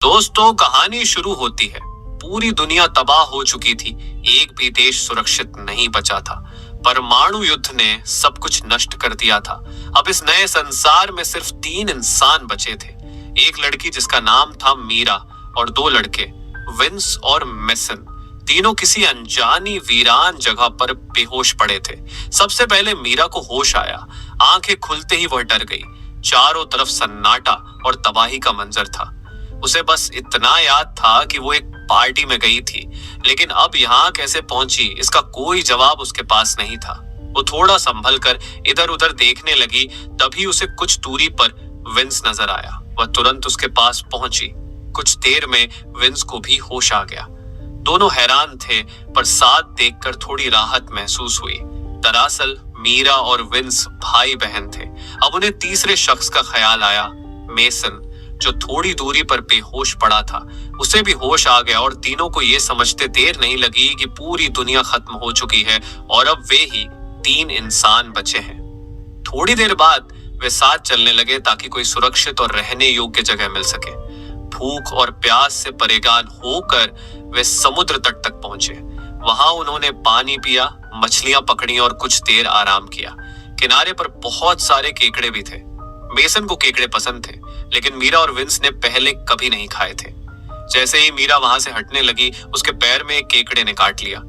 दोस्तों, कहानी शुरू होती है। पूरी दुनिया तबाह हो चुकी थी। एक भी देश सुरक्षित नहीं बचा था। परमाणु युद्ध ने सब कुछ नष्ट कर दिया था। अब इस नए संसार में सिर्फ 3 इंसान बचे थे। एक लड़की जिसका नाम था मीरा और 2 लड़के, विंस और मेसन। तीनों किसी अनजानी वीरान जगह पर बेहोश पड़े थे। सबसे पहले मीरा को होश आया। आंखें खुलते ही वह डर गई। चारों तरफ सन्नाटा और तबाही का मंजर था। उसे बस इतना याद था कि वो एक पार्टी में गई थी, लेकिन अब यहाँ कैसे पहुंची इसका कोई जवाब उसके पास नहीं था। वो थोड़ा संभल कर इधर उधर देखने लगी, तभी उसे कुछ दूरी पर विंस नजर आया। वह तुरंत उसके पास पहुंची। कुछ देर में विंस को भी होश आ गया। दोनों हैरान थे, पर साथ देखकर थोड़ी राहत महसूस हुई। दरअसल मीरा और विंस भाई बहन थे। अब उन्हें तीसरे शख्स का ख्याल आया, मेसन, जो थोड़ी दूरी पर बेहोश पड़ा था। उसे भी होश आ गया और तीनों को ये समझते देर नहीं लगी कि पूरी दुनिया खत्म हो चुकी है और अब वे ही 3 इंसान बचे हैं। थोड़ी देर बाद वे साथ चलने लगे ताकि कोई सुरक्षित और रहने योग्य जगह मिल सके। भूख और प्यास से परेशान होकर वे समुद्र तट तक पहुंचे। वहां उन्होंने पानी पिया, मछलियां पकड़ी और कुछ देर आराम किया। किनारे पर बहुत सारे केकड़े भी थे। मेसन को केकड़े पसंद थे, लेकिन मीरा और विंस ने पहले कभी नहीं खाए थे। जैसे ही मीरा वहां से हटने लगी, उसके पैर में एक केकड़े ने काट लिया।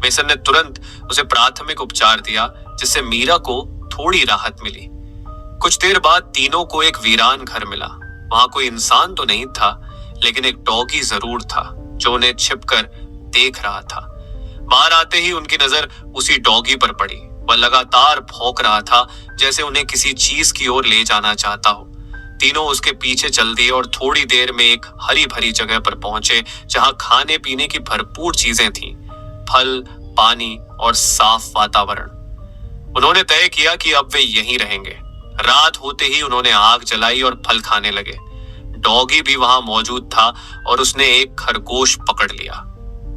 मेसन ने तुरंत उसे प्राथमिक उपचार दिया, जिससे मीरा को थोड़ी राहत मिली। कुछ देर बाद तीनों को एक वीरान घर मिला। वहां कोई इंसान तो नहीं था, लेकिन एक डॉगी जरूर था, जो उन्हें छिपकर देख रहा था। बाहर आते ही उनकी नजर उसी डॉगी पर पड़ी। वह लगातार भौंक रहा था, जैसे उन्हें किसी चीज की ओर ले जाना चाहता हो। तीनों उसके पीछे चल दिए और थोड़ी देर में एक हरी भरी जगह पर पहुंचे, जहां खाने पीने की भरपूर चीजें थीं, फल, पानी और साफ वातावरण। उन्होंने तय किया कि अब वे यहीं रहेंगे। रात होते ही उन्होंने आग जलाई और फल खाने लगे। डॉगी भी वहां मौजूद था और उसने एक खरगोश पकड़ लिया।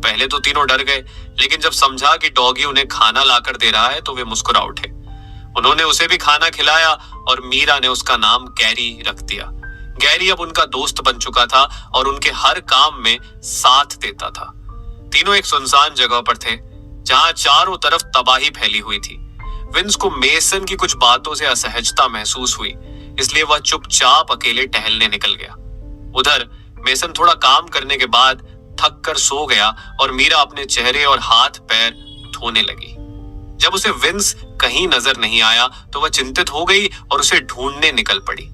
पहले तो तीनों डर गए, लेकिन जब समझा कि डॉगी उन्हें खाना लाकर दे रहा है तो वे मुस्कुरा उठे। उन्होंने उसे भी खाना खिलाया और मीरा ने उसका नाम गैरी रख दिया। गैरी अब उनका दोस्त बन चुका था और उनके हर काम में साथ देता था। तीनों एक सुनसान जगह पर थे, जहां चारों तरफ तबाही फैली हुई थी। विंस को मेसन की कुछ बातों से असहजता महसूस हुई, इसलिए वह चुपचाप अकेले टहलने निकल गया। उधर मेसन थोड़ा काम करने के बाद थक कर सो गया और मीरा अपने चेहरे और हाथ पैर धोने लगी। जब उसे विंस कहीं नजर नहीं आया तो वह चिंतित हो गई और उसे ढूंढने निकल पड़ी।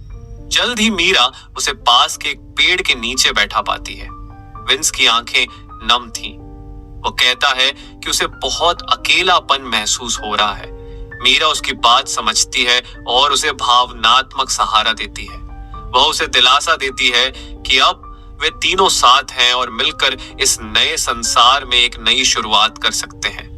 जल्द ही मीरा उसे पास के एक पेड़ के नीचे बैठा पाती है। विंस की आंखें नम थीं। वो कहता है कि उसे बहुत अकेलापन महसूस हो रहा है। मीरा उसकी बात समझती है और उसे भावनात्मक सहारा देती है। वह उसे दिलासा देती है कि अब वे तीनों साथ हैं और मिलकर इस नए संसार में एक नई शुरुआत कर सकते हैं।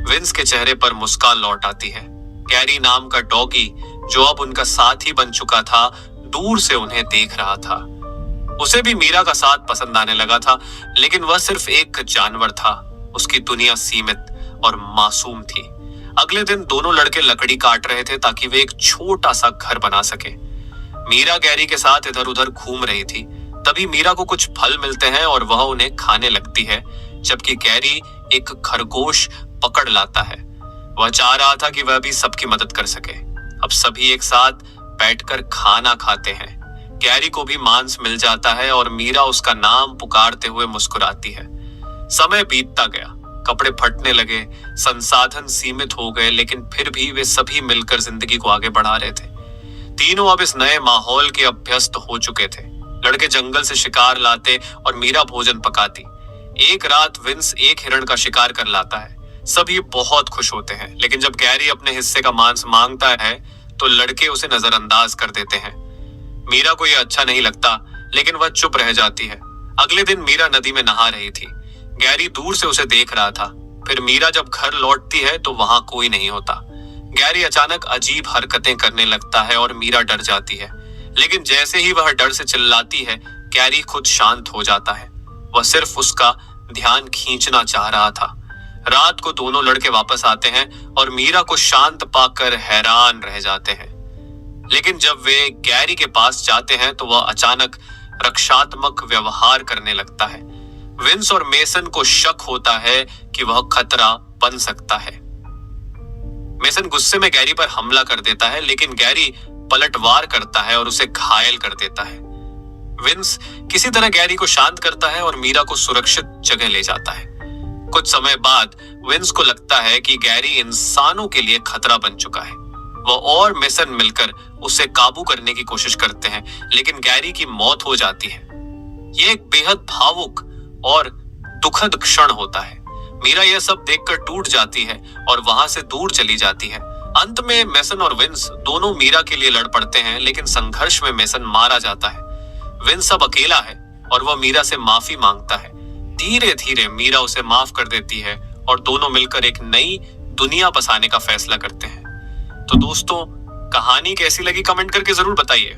विंस के चेहरे पर मुस्कान लौट आती है। गैरी नाम का डॉगी, जो अब उनका साथी बन चुका था, दूर से उन्हें देख रहा था। उसे भी मीरा का साथ पसंद आने लगा था, लेकिन वह सिर्फ एक जानवर था। उसकी दुनिया सीमित और मासूम थी। अगले दिन दोनों लड़के लकड़ी काट रहे थे ताकि वे एक छोटा सा घर बना सके। मीरा गैरी के साथ इधर उधर घूम रही थी। तभी मीरा को कुछ फल मिलते हैं और वह उन्हें खाने लगती है, जबकि गैरी एक खरगोश पकड़ लाता है। वह चाह रहा था कि वह भी सबकी मदद कर सके। अब सभी एक साथ बैठकर खाना खाते हैं। गैरी को भी मांस मिल जाता है और मीरा उसका नाम पुकारते हुए मुस्कुराती है। समय बीतता गया, कपड़े फटने लगे, संसाधन सीमित हो गए, लेकिन फिर भी वे सभी मिलकर जिंदगी को आगे बढ़ा रहे थे। तीनों अब इस नए माहौल के अभ्यस्त हो चुके थे। लड़के जंगल से शिकार लाते और मीरा भोजन पकाती। एक रात विंस एक हिरण का शिकार कर लाता है। सभी बहुत खुश होते हैं, लेकिन जब गैरी अपने हिस्से का मांस मांगता है तो लड़के उसे नजरअंदाज कर देते हैं। मीरा को यह अच्छा नहीं लगता, लेकिन वह चुप रह जाती है। अगले दिन मीरा नदी में नहा रही थी। गैरी दूर से उसे देख रहा था। फिर मीरा जब घर लौटती है तो वहां कोई नहीं होता। गैरी अचानक अजीब हरकतें करने लगता है और मीरा डर जाती है, लेकिन जैसे ही वह डर से चिल्लाती है, गैरी खुद शांत हो जाता है। वह सिर्फ उसका ध्यान खींचना चाह रहा था। रात को दोनों लड़के वापस आते हैं और मीरा को शांत पाकर हैरान रह जाते हैं। लेकिन जब वे गैरी के पास जाते हैं तो वह अचानक रक्षात्मक व्यवहार करने लगता है। विंस और मेसन को शक होता है कि वह खतरा बन सकता है। मेसन गुस्से में गैरी पर हमला कर देता है, लेकिन गैरी पलटवार करता है और उसे घायल कर देता है। विंस किसी तरह गैरी को शांत करता है और मीरा को सुरक्षित जगह ले जाता है। कुछ समय बाद विंस को लगता है कि गैरी इंसानों के लिए खतरा बन चुका है। वह और मेसन मिलकर उसे काबू करने की कोशिश करते हैं, लेकिन गैरी की मौत हो जाती है। यह एक बेहद भावुक और दुखद क्षण होता है। मीरा यह सब देखकर टूट जाती है और वहां से दूर चली जाती है। अंत में मेसन और विंस दोनों मीरा के लिए लड़ पड़ते हैं, लेकिन संघर्ष में मेसन मारा जाता है। विंस अब अकेला है और वह मीरा से माफी मांगता है। धीरे धीरे मीरा उसे माफ कर देती है और दोनों मिलकर एक नई दुनिया बसाने का फैसला करते हैं। तो दोस्तों, कहानी कैसी लगी कमेंट करके जरूर बताइए।